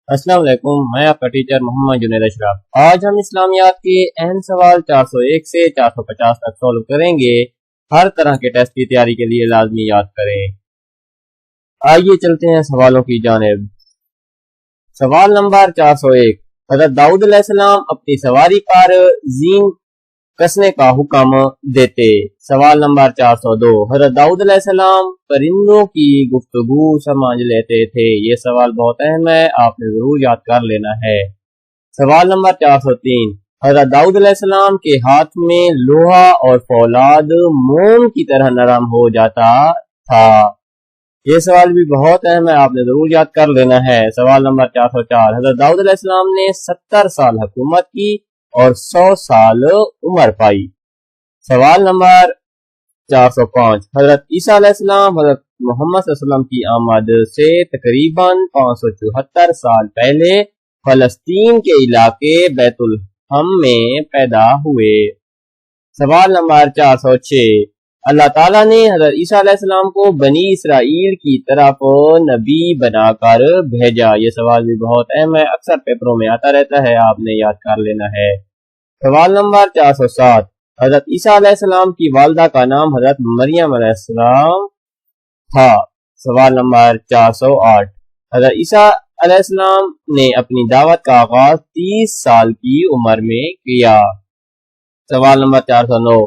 السلام علیکم، میں آپ کا ٹیچر محمد جنید اشرف۔ آج ہم اسلامیات کے اہم سوال 401 سے 450 تک سولو کریں گے۔ ہر طرح کے ٹیسٹ کی تیاری کے لیے لازمی یاد کریں۔ آئیے چلتے ہیں سوالوں کی جانب۔ سوال نمبر 401، حضرت داؤد علیہ السلام اپنی سواری پر زین کسنے کا حکم دیتے۔ سوال نمبر 402، حضرت داؤد علیہ السلام پرندوں کی گفتگو سمجھ لیتے تھے۔ یہ سوال بہت اہم ہے، آپ نے ضرور یاد کر لینا ہے۔ سوال نمبر 403، حضرت داؤد علیہ السلام کے ہاتھ میں لوہا اور فولاد موم کی طرح نرم ہو جاتا تھا۔ یہ سوال بھی بہت اہم ہے، آپ نے ضرور یاد کر لینا ہے۔ سوال نمبر 404، حضرت داؤد علیہ السلام نے 70 سال حکومت کی اور 100 سال عمر پائی۔ سوال نمبر 405، حضرت عیسیٰ علیہ السلام حضرت محمد صلی اللہ علیہ وسلم کی آمد سے تقریباً 574 سال پہلے فلسطین کے علاقے بیت الحم میں پیدا ہوئے۔ سوال نمبر 406، اللہ تعالیٰ نے حضرت عیسیٰ علیہ السلام کو بنی اسرائیل کی طرف نبی بنا کر بھیجا۔ یہ سوال بھی بہت اہم ہے، اکثر پیپروں میں آتا رہتا ہے، آپ نے یاد کر لینا ہے۔ سوال نمبر 407، حضرت عیسیٰ علیہ السلام کی والدہ کا نام حضرت مریم علیہ السلام تھا۔ سوال نمبر 408، حضرت عیسیٰ علیہ السلام نے اپنی دعوت کا آغاز 30 سال کی عمر میں کیا۔ سوال نمبر 409،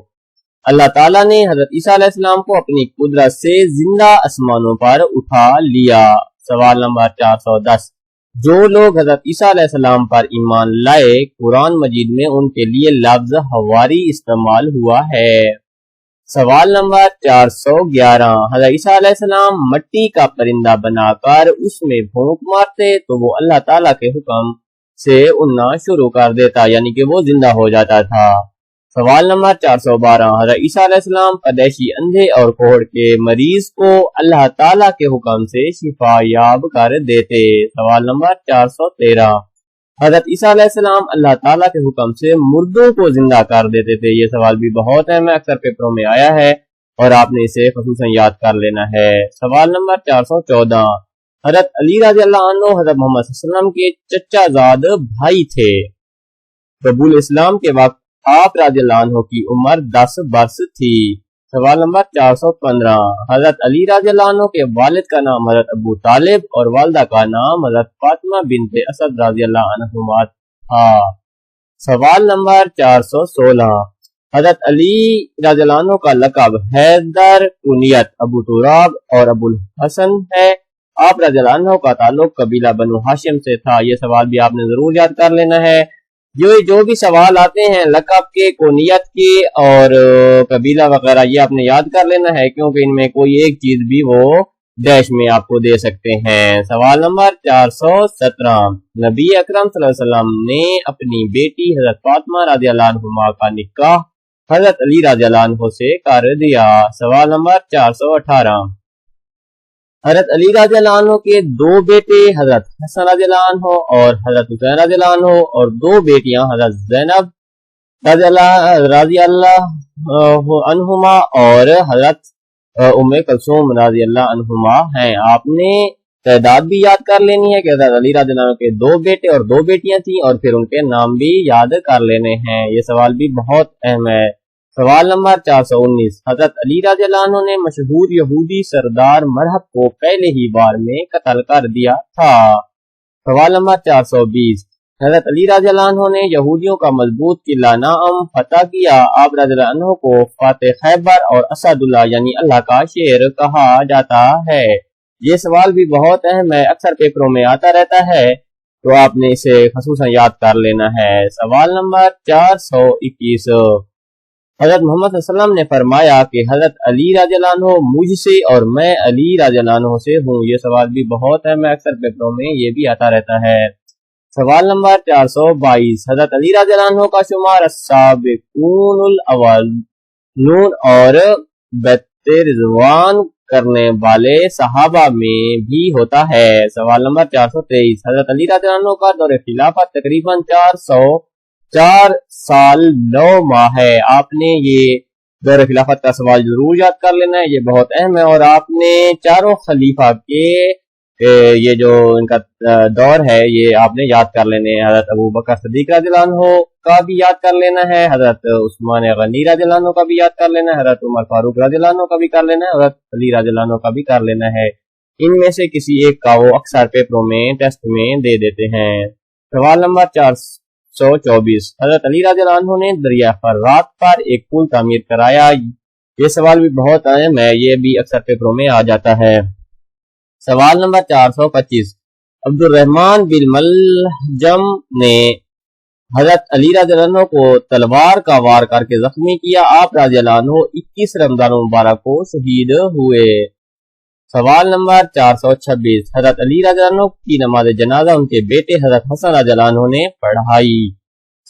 اللہ تعالیٰ نے حضرت عیسیٰ علیہ السلام کو اپنی قدرت سے زندہ آسمانوں پر اٹھا لیا۔ سوال نمبر 410، جو لوگ حضرت عیسیٰ علیہ السلام پر ایمان لائے، قرآن مجید میں ان کے لیے لفظ حواری استعمال ہوا ہے۔ سوال نمبر 411، حضرت عیسیٰ علیہ السلام مٹی کا پرندہ بنا کر اس میں بھونک مارتے تو وہ اللہ تعالیٰ کے حکم سے اڑنا شروع کر دیتا، یعنی کہ وہ زندہ ہو جاتا تھا۔ سوال نمبر 412، حضرت عیسیٰ علیہ السلام پدیشی اندھے اور کوہڑ کے مریض کو اللہ تعالیٰ کے حکم سے شفا یاب کر دیتے۔ سوال نمبر 413، حضرت عیسیٰ علیہ السلام اللہ تعالیٰ کے حکم سے مردوں کو زندہ کر دیتے تھے۔ یہ سوال بھی بہت اہم ہے، اکثر پیپروں میں آیا ہے اور آپ نے اسے خصوصاً یاد کر لینا ہے۔ سوال نمبر 414، حضرت علی رضی اللہ عنہ حضرت محمد صلی اللہ علیہ وسلم کے چچا زاد بھائی تھے۔ قبول اسلام کے وقت آپ رضی اللہ عنہ کی عمر 10 برس تھی۔ سوال نمبر 415، حضرت علی رضی اللہ عنہ کے والد کا نام حضرت ابو طالب اور والدہ کا نام حضرت فاطمہ بنت اسد رضی اللہ عنہما تھا۔ سوال نمبر 416، حضرت علی رضی اللہ عنہ کا لقب حیدر، کنیت ابو تراب اور ابو الحسن ہے۔ آپ رضی اللہ عنہ کا تعلق قبیلہ بنو ہاشم سے تھا۔ یہ سوال بھی آپ نے ضرور یاد کر لینا ہے۔ جو بھی سوال آتے ہیں لقب کے، کنیت کے اور قبیلہ وغیرہ، یہ آپ نے یاد کر لینا ہے، کیونکہ ان میں کوئی ایک چیز بھی وہ ڈیش میں آپ کو دے سکتے ہیں۔ سوال نمبر 417، نبی اکرم صلی اللہ علیہ وسلم نے اپنی بیٹی حضرت فاطمہ رضی اللہ عنہما کا نکاح حضرت علی رضی اللہ عنہ سے کر دیا۔ سوال نمبر 418، حضرت علی رضی اللہ عنہ کے 2 بیٹے حضرت حسن رضی اللہ عنہ اور حضرت حسین رضی اللہ عنہ اور 2 بیٹیاں حضرت زینب رضی اللہ عنہما اور حضرت ام کلثوم رضی اللہ عنہما ہیں۔ آپ نے تعداد بھی یاد کر لینی ہے کہ حضرت علی رضی اللہ عنہ کے 2 بیٹے اور 2 بیٹیاں تھیں، اور پھر ان کے نام بھی یاد کر لینے ہیں۔ یہ سوال بھی بہت اہم ہے۔ سوال نمبر 419، حضرت علی رضی اللہ عنہ نے مشہور یہودی سردار مرہب کو پہلے ہی بار میں قتل کر دیا تھا۔ سوال نمبر 420، حضرت علی رضی اللہ عنہ نے یہودیوں کا مضبوط قلعہ نعم فتح کیا۔ آپ رضی اللہ عنہ کو فاتح خیبر اور اسد اللہ یعنی اللہ کا شیر کہا جاتا ہے۔ یہ سوال بھی بہت اہم ہے، اکثر پیپروں میں آتا رہتا ہے، تو آپ نے اسے خصوصاً یاد کر لینا ہے۔ سوال نمبر 421، حضرت محمد صلی اللہ علیہ وسلم نے فرمایا کہ حضرت علی رضی اللہ عنہ مجھ سے اور میں علی رضی اللہ عنہ سے ہوں۔ یہ سوال بھی بہت ہے، اکثر پیپروں میں یہ بھی آتا رہتا ہے۔ سوال نمبر 422، حضرت علی رضی اللہ عنہ کا شمار السابقون الاولون اور بیعت رضوان کرنے والے صحابہ میں بھی ہوتا ہے۔ سوال نمبر 423، حضرت علی رضی اللہ عنہ کا دور خلافت تقریباً 4 سال 9 ماہ ہے۔ آپ نے یہ دور خلافت کا سوال ضرور یاد کر لینا ہے، یہ بہت اہم ہے، اور آپ نے چاروں خلیفہ کے یہ جو ان کا دور ہے یہ آپ نے یاد کر لینے ہیں۔ حضرت ابو بکر صدیق رضی اللہ عنہ کا بھی یاد کر لینا ہے، حضرت عثمان غنی رضی اللہ عنہ کا بھی یاد کر لینا ہے، حضرت عمر فاروق رضی اللہ عنہ کا بھی کر لینا ہے، حضرت علی رضی اللہ عنہ کا بھی کر لینا ہے۔ ان میں سے کسی ایک کا وہ اکثر پیپروں میں ٹیسٹ میں دے دیتے ہیں۔ سوال نمبر 424، حضرت علی رضی اللہ عنہ نے دریا فرات پر ایک پل تعمیر کرایا۔ یہ سوال بھی بہت اہم ہے، یہ بھی اکثر پیپروں میں آ جاتا ہے۔ سوال نمبر 425، عبد الرحمن بن ملجم نے حضرت علی رضی اللہ عنہ کو تلوار کا وار کر کے زخمی کیا۔ آپ رضی اللہ عنہ 21 رمضان مبارک کو شہید ہوئے۔ سوال نمبر 426، حضرت علی رضی اللہ عنہ کی نماز جنازہ ان کے بیٹے حضرت حسن رضی اللہ عنہ نے پڑھائی۔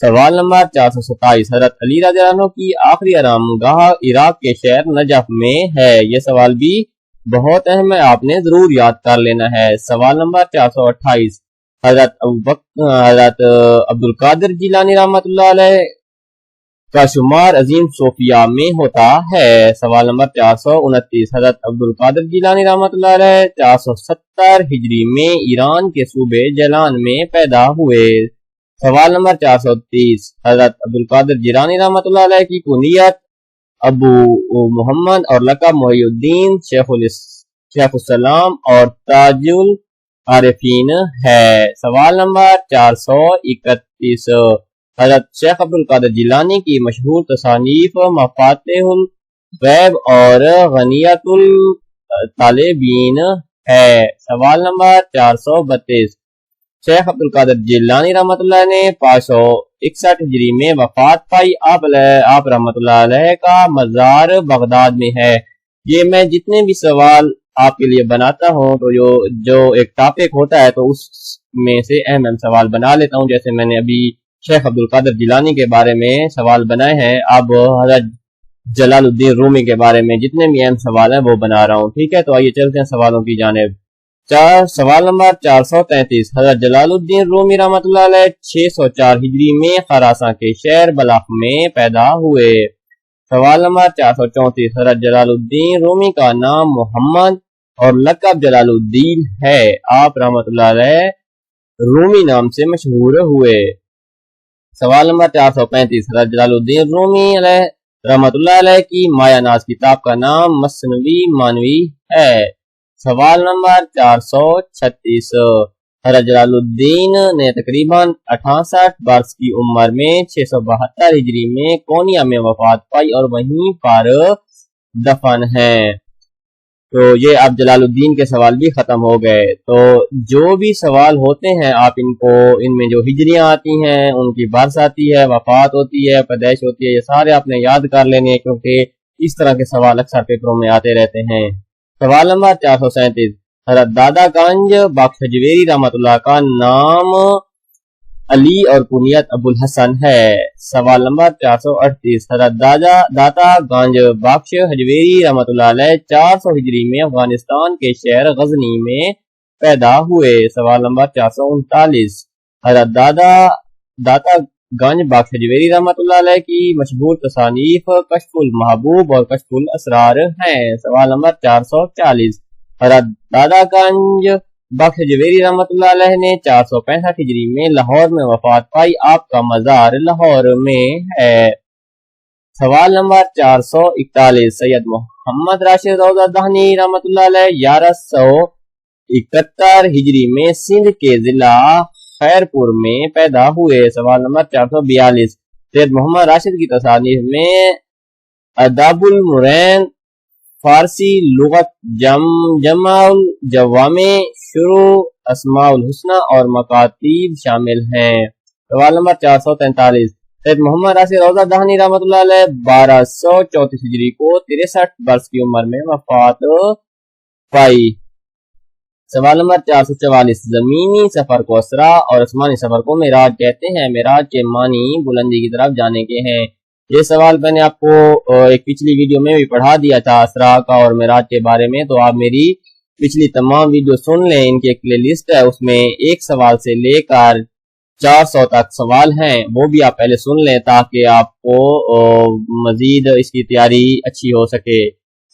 سوال نمبر 427، حضرت علی رضی اللہ عنہ کی آخری آرام گاہ عراق کے شہر نجف میں ہے۔ یہ سوال بھی بہت اہم ہے، آپ نے ضرور یاد کر لینا ہے۔ سوال نمبر 428، حضرت عبد القادر جیلانی رحمۃ اللہ علیہ کا شمار عظیم صوفیاء میں ہوتا ہے۔ سوال نمبر 429، حضرت عبد القادر جیلانی رحمۃ اللہ علیہ 470 ہجری میں ایران کے صوبے جیلان میں پیدا ہوئے۔ سوال نمبر 430، حضرت عبد القادر جیلانی رحمۃ اللہ علیہ کی کنیت ابو محمد اور لقب محی الدین شیخ السلام اور تاج العارفین ہے۔ سوال نمبر 431، حضرت شیخ عبد القادر جیلانی کی مشہور تصانیف مفاتیح الغیب اور غنیت الطالبین ہے۔ سوال نمبر 432، شیخ عبد القادر جیلانی رحمۃ اللہ نے 561 ہجری میں وفات پائی۔ آپ رحمۃ اللہ علیہ کا مزار بغداد میں ہے۔ یہ میں جتنے بھی سوال آپ کے لیے بناتا ہوں تو جو ایک ٹاپک ہوتا ہے تو اس میں سے اہم سوال بنا لیتا ہوں، جیسے میں نے ابھی شیخ عبد القادر جیلانی کے بارے میں سوال بنائے ہیں، اب حضرت جلال الدین رومی کے بارے میں جتنے بھی اہم سوال ہیں وہ بنا رہا ہوں، ٹھیک ہے؟ تو آئیے چلتے ہیں سوالوں کی جانب۔ سوال نمبر 433، حضرت جلال الدین رومی رحمۃ اللہ علیہ 604 ہجری میں خراساں کے شہر بلخ میں پیدا ہوئے۔ سوال نمبر 434، حضرت جلال الدین رومی کا نام محمد اور لقب جلال الدین ہے۔ آپ رحمۃ اللہ علیہ رومی نام سے مشہور ہوئے۔ سوال نمبر 435، حضرت جلال الدین رومی علیہ رحمۃ اللہ علیہ کی مایہ ناز کتاب کا نام مثنوی مانوی ہے۔ سوال نمبر 436، حضرت جلال الدین نے تقریباً 68 برس کی عمر میں 672 ہجری میں کونیا میں وفات پائی اور وہیں پر دفن ہیں۔ تو یہ اب جلال الدین کے سوال بھی ختم ہو گئے۔ تو جو بھی سوال ہوتے ہیں آپ ان میں جو ہجریاں آتی ہیں، ان کی برس آتی ہے، وفات ہوتی ہے، پیدائش ہوتی ہے، یہ سارے آپ نے یاد کر لینے، کیونکہ اس طرح کے سوال اکثر پیپروں میں آتے رہتے ہیں۔ سوال نمبر 437، حضرت دادا گنج بخش حجویری رحمۃ اللہ کا نام علی اور کنیت ابو الحسن ہے۔ سوال نمبر 438، حضرت داتا گنج بخش حجویری رحمۃ اللہ علیہ 400 ہجری میں افغانستان کے شہر غزنی میں پیدا ہوئے۔ سوال نمبر 439، حضرت داتا گنج بخش حجویری رحمۃ اللہ علیہ کی مشہور تصانیف کشف المحبوب اور کشف الاسرار ہیں۔ سوال نمبر 440، حضرت دادا گنج بخش حجویری رحمۃ اللہ علیہ نے 465 ہجری میں لاہور میں وفات پائی۔ آپ کا مزار لاہور میں ہے۔ سوال نمبر 441، سید محمد راشد روضہ دہنی رحمۃ اللہ علیہ 1171 ہجری میں سندھ کے ضلع خیرپور میں پیدا ہوئے۔ سوال نمبر 442، سید محمد راشد کی تصانیف میں ادب المرین، فارسی لغت، جمع الجوامع، شروع اسماء الحسنى اور مکاتیب شامل ہیں۔ سوال نمبر 443، سید محمد راشد روضہ دہنی رحمۃ اللہ علیہ 1234 ہجری کو 63 برس کی عمر میں وفات پائی۔ سوال نمبر 444، زمینی سفر کو اسرا اور آسمانی سفر کو معراج کہتے ہیں۔ معراج کے معنی بلندی کی طرف جانے کے ہیں۔ یہ سوال میں نے آپ کو ایک پچھلی ویڈیو میں بھی پڑھا دیا تھا اسرا کا اور معراج کے بارے میں، تو آپ میری پچھلی تمام ویڈیو سن لیں، ان کی ایک پلے لسٹ ہے، اس میں ایک سوال سے لے کر 400 تک سوال ہیں، وہ بھی آپ پہلے سن لیں تاکہ آپ کو مزید اس کی تیاری اچھی ہو سکے۔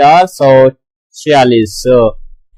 446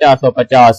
450